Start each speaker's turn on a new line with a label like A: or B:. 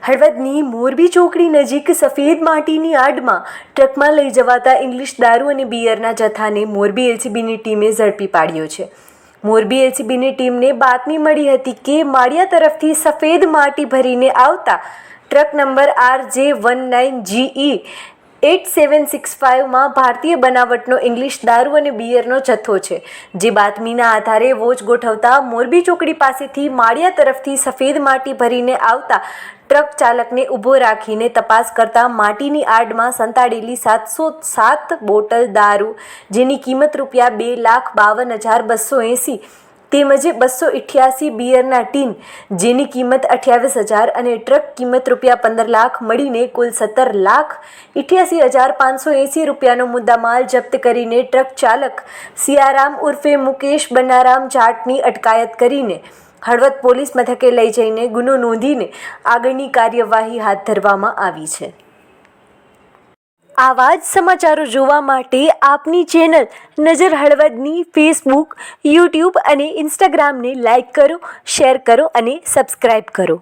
A: હળવદની મોરબી ચોકડી નજીક સફેદ માટીની આડમાં ટ્રકમાં લઈ જવાતા ઇંગ્લિશ દારૂ અને બિયરના જથ્થાને મોરબી એલસીબીની ટીમે ઝડપી પાડ્યો છે. મોરબી એલસીબીની ટીમને બાતમી મળી હતી કે માળિયા તરફથી સફેદ માટી ભરીને આવતા ટ્રક નંબર RJ19GE 8765માં ભારતીય બનાવટનો ઇંગ્લિશ દારૂ અને બિયરનો જથ્થો છે. જે બાતમીના આધારે વોચ ગોઠવતા મોરબી ચોકડી પાસેથી માળિયા તરફથી સફેદ માટી ભરીને આવતા ટ્રક ચાલકને ઊભો રાખીને તપાસ કરતા માટીની આડમાં સંતાડેલી 707 બોટલ દારૂ જેની કિંમત ₹2,52,280 તેમજ 288 બિયરના ટીન જેની કિંમત 28,000 અને ટ્રક કિંમત ₹15 લાખ મળીને કુલ ₹17,88,580નો મુદ્દામાલ જપ્ત કરીને ટ્રક ચાલક સિયારામ ઉર્ફે મુકેશ બનારામ જાટની અટકાયત કરીને હળવદ પોલીસ મથકે લઈ જઈને ગુનો નોંધીને આગળની કાર્યવાહી હાથ ધરવામાં આવી છે. આવા જ સમાચારો જોવા માટે આપની ચેનલ નજર હળવદની ફેસબુક, યુટ્યુબ અને ઇન્સ્ટાગ્રામને લાઇક કરો, શેર કરો અને સબસ્ક્રાઇબ કરો.